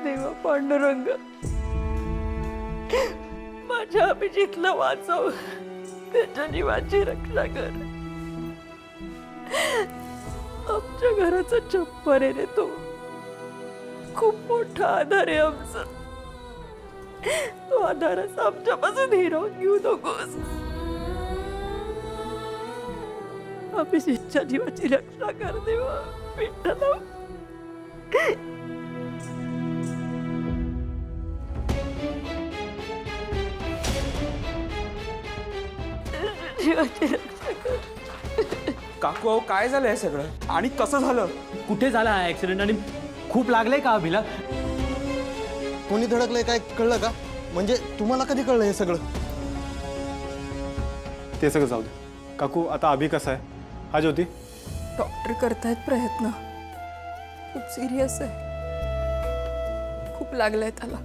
देवा पांडुरंग, माझ्या अभिजितला वाचव, त्याच्या जीवाची रक्षा कर. आमच्या घराचा छप्पर आहे रे तो, खूप मोठा आधार आहे आमचा. तो आधारच आमच्यापासून हिरावून घेऊ नकोस. अभिजितच्या जीवाची रक्षा कर देवा विठ्ठला. जीवाची रक्षा कर. काकू अहो काय झालं हे सगळं आणि कसं झालं? कुठे झाला हा ऍक्सिडेंट आणि खूप लागलंय का अभिला? कोणी धडकलंय काय कळलं का? म्हणजे तुम्हाला कधी कळलं हे सगळं? ते सगळं जाऊ दे. काकू आता अभि कसा आहे? हा ज्योती डॉक्टर करतायत प्रयत्न, खूप सिरियस आहे, खूप लागलंय त्याला.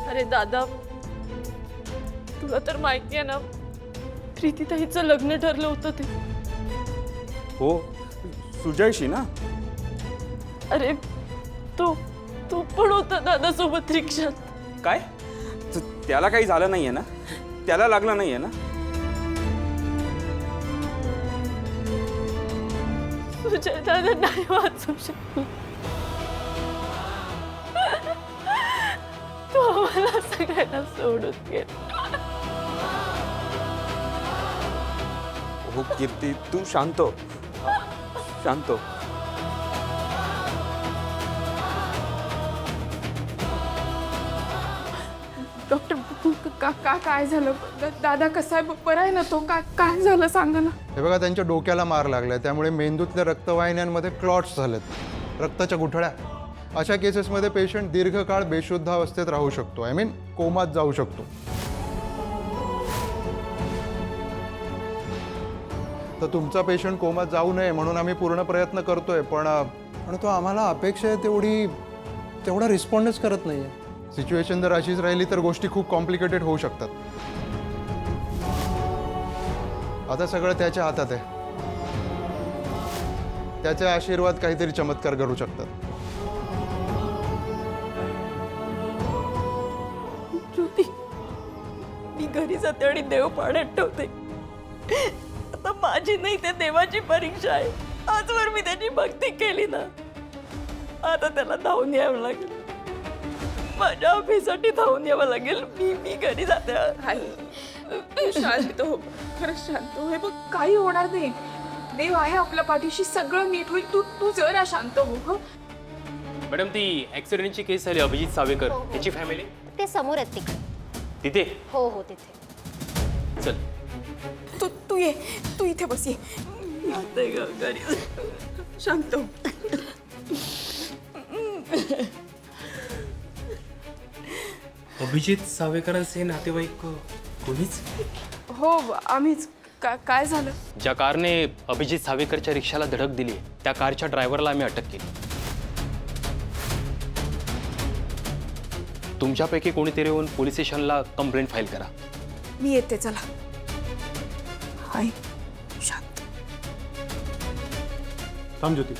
अरे दादा, तुला तर माहिती आहे ना, प्रीतीताईचं लग्न ठरलं होतं ते. हो सुजयशी ना? अरे तो तो पण होता दादा सोबत रिक्षात. काय त्याला काही झालं नाहीये ना? त्याला लागलं नाहीये ना? सुजय दादा नाही वाचू शकतो. तो आम्हाला सगळ्यांना सोडून गेला. हो कीर्ती तू शांत हो. शांत हो. डॉक्टर काय झालं? दादा कसा आहे? बरं आहे ना तो? काय झालं सांगा ना. हे बघा, त्यांच्या डोक्याला मार लागलाय, त्यामुळे मेंदूतल्या रक्तवाहिन्यांमध्ये क्लॉट्स झालेत, रक्ताच्या गुठळ्या. अशा केसेसमध्ये पेशंट दीर्घकाळ बेशुद्ध अवस्थेत राहू शकतो, आय मीन कोमात जाऊ शकतो. तर तुमचा पेशंट कोमात जाऊ नये म्हणून आम्ही पूर्ण प्रयत्न करतोय, पण तो आम्हाला अपेक्षा आहे तेवढा रिस्पॉन्डच करत नाहीये. सिच्युएशन जर अशीच राहिली तर गोष्टी खूप कॉम्प्लिकेटेड होऊ शकतात. आता सगळं त्याच्या हातात आहे. त्याचे आशीर्वाद काहीतरी चमत्कार करू शकतात. ज्योती, मी घरी जाते आणि देव पाण्यात ठेवते. आता माझी नाही, त्या देवाची परीक्षा आहे. आजवर मी त्याची भक्ती केली ना, आता त्याला धावून यावं लागेल. माझ्या ऑफिससाठी धावून यावं लागेल. मी घरी जाते. शांत हो, खरंच शांत हो. हे बघ, काही होणार नाही. देव आहे आपल्या पाठीशी, सगळं नीट होईल. तू जरा शांत हो. हं? मॅडम ती ऍक्सिडेंटची केस झाली अभिजित सावेकर, त्याची फॅमिली ते समोर आहेत तिकडे. तिथे? हो हो तिथे. चल तू ये, तू इथे बस. ये जाते ग घरी. शांत हो. अभिजित सावेकरांचे नातेवाईक कोणीच? हो आम्हीच. काय झालं? ज्या कारने अभिजित सावेकरच्या रिक्षाला धडक दिली त्या कारच्या ड्रायव्हरला आम्ही अटक केली. तुमच्यापैकी कोणीतरी येऊन पोलीस स्टेशनला कंप्लेंट फाईल करा. मी येते, चला. हाय, शांत. थांब ज्योती,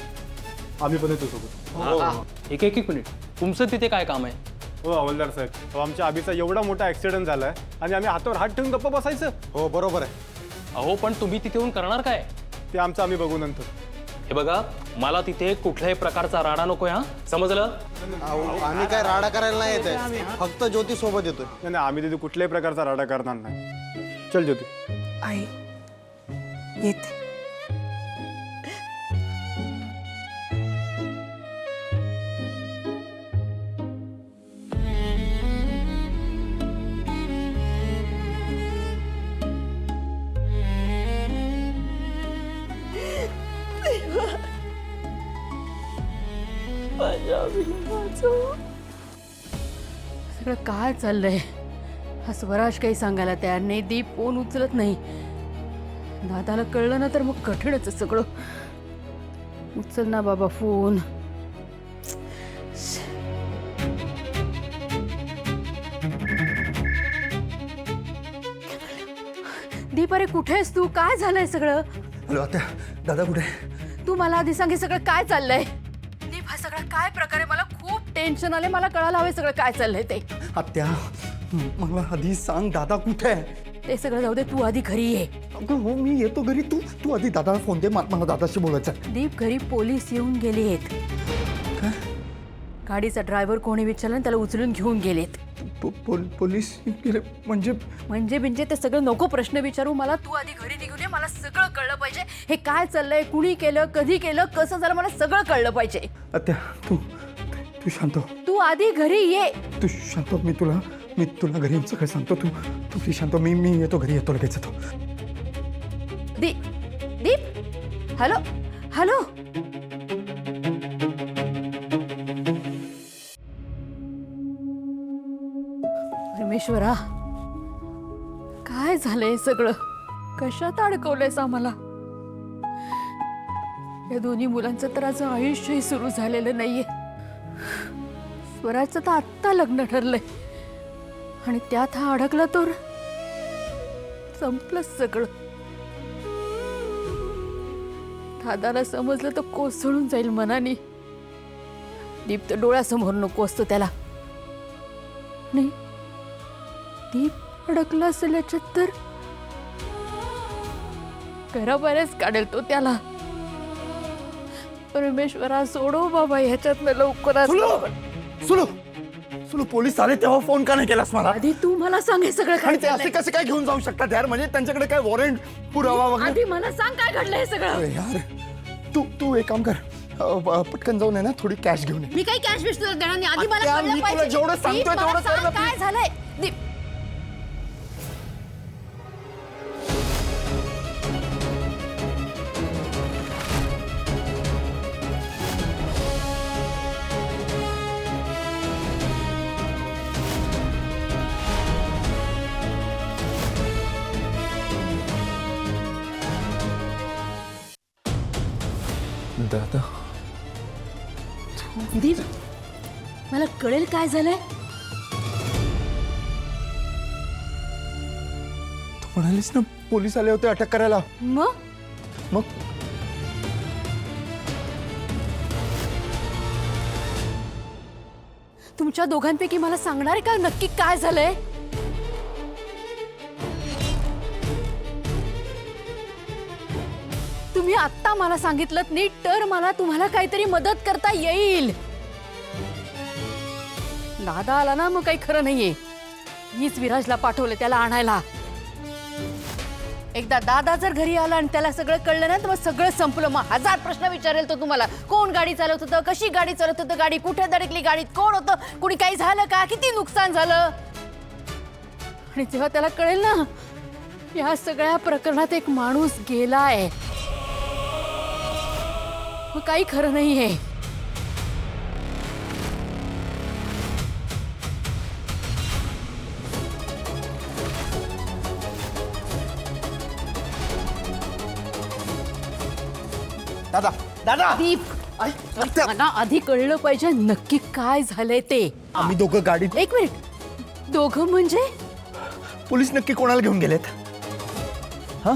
आम्ही पण येतो सोबत. एक मिनिट, तुमचं तिथे काय काम आहे? हो हवालदार साहेब, अहो, आमच्या अभिचा एवढा मोठा ऍक्सिडेंट झालाय आणि आम्ही हातावर हात ठेवून गप्प बसायचं? हो बरोबर आहे. अहो पण तुम्ही तिथे येऊन करणार काय? ते आम्ही बघू नंतर. हे बघा, मला तिथे कुठल्याही प्रकारचा राडा नकोय, हा समजलं? आम्ही काय राडा करायला नाही येत आहे, फक्त ज्योती सोबत येतोय. नाही आम्ही तिथे कुठल्याही प्रकारचा राडा करणार नाही. चल ज्योती. आई येते. सगळं काय चाललंय? हा स्वराज काही सांगायला तयार नाही. दीप फोन उचलत नाही. दादाला कळलं ना तर मग कठीणच आहे सगळं. उचल ना बाबा फोन. दीप दीप अरे कुठे आहेस तू? काय झालंय सगळं? हॅलो आत्या, दादा कुठे? तू मला आधी सांग हे सगळं काय चाललंय? दीप हा सगळा काय प्रकार आहे? मला खूप टेन्शन आले. मला कळायला हवंय सगळं काय चाललंय ते. आत्या मला आधी सांग दादा कुठे आहे? ते सगळं जाऊ दे, तू आधी घरी ये. अगं हो मी येतो घरी. तू आधी दादाला फोन दे. मला दादाशी बोलायचं आहे. दीप घरी पोलीस येऊन गेलेत. गाडीचा ड्रायव्हर कोणी विचारलं आणि त्याला उचलून घेऊन गेलेत. पोलीस गेले म्हणजे? म्हणजे ते सगळं नको प्रश्न विचारू मला. तू आधी घरी निघून ये. मला सगळं कळलं पाहिजे. हे काय चाललंय, कुणी केलं, कधी केलं, कसं झालं, मला सगळं कळलं पाहिजे. आत्या तू शांत हो. तू आधी घरी ये. तू शांत हो. मी तुला घरी येऊन सगळं सांगतो. तू शांत हो. मी येतो घरी. येतो लगेच येतो. दीप हॅलो हॅलो. परमेश्वरा काय झालंय सगळं? कशात अडकवलंयस आम्हाला? या दोन्ही मुलांचं तर आज आयुष्यही सुरू झालेलं नाहीये. स्वराचं तर आत्ता लग्न ठरलंय आणि त्यात हा अडकला तर संपलं सगळं. दादाला समजलं तर कोसळून जाईल मनाने. दीप तर डोळ्यासमोर नको असतो त्याला. नाही दीप अडकला असेल याच्यात तर घराबाहेरच काढेल तो त्याला. परमेश्वरा सोडव बाबा ह्याच्यातनं लवकरात. सुलू पोलीस आले तेव्हा फोन का नाही केलास मला? आधी तू मला सांग हे सगळं काय आणि ते असे चाललंय? कसे काय घेऊन जाऊ शकतात यार? म्हणजे त्यांच्याकडे काय वॉरंट पुरावा वगैरे? आधी मला सांग काय घडलं हे सगळं. अरे यार तू एक काम कर. पटकन जाऊन आहे ना थोडी कॅश घेऊन ये. मी काही कॅश विश तुला देणार नाही. आधी मला आत्या, कळलं मी तुला पाहिजे. जेवढं सांगतोय दीप, मला तेवढं कर सांग ना, काय झालंय. दीप दादा दीप मला कळेल काय झालंय. तू म्हणालीस ना पोलीस आले होते अटक करायला. मग तुमच्या दोघांपैकी मला सांगणार आहे का नक्की काय झालंय? तुम्ही आत्ता मला सांगितलं नीट तर मला तुम्हाला काहीतरी मदत करता येईल. दादा आला ना मग काही खरं नाहीये. मीच विराजला पाठवलं त्याला आणायला. एकदा दादा जर घरी आला आणि त्याला सगळं कळलं ना तर मग सगळं संपलं. मग हजार प्रश्न विचारेल तो तुम्हाला. कोण गाडी चालवत होतं, कशी गाडी चालवत होतं, गाडी कुठे धडकली, गाडीत कोण होतं, कुणी काही झालं का, किती नुकसान झालं. आणि जेव्हा त्याला कळेल ना या सगळ्या प्रकरणात एक माणूस गेलाय मग काही खरं नाहीये. दादा दादा दीप आत्या, मला आधी कळलं पाहिजे नक्की काय झालंय ते. आम्ही दोघं गाडीत. एक मिनिट. दोघं म्हणजे? पोलीस नक्की कोणाला घेऊन गेलेत? हा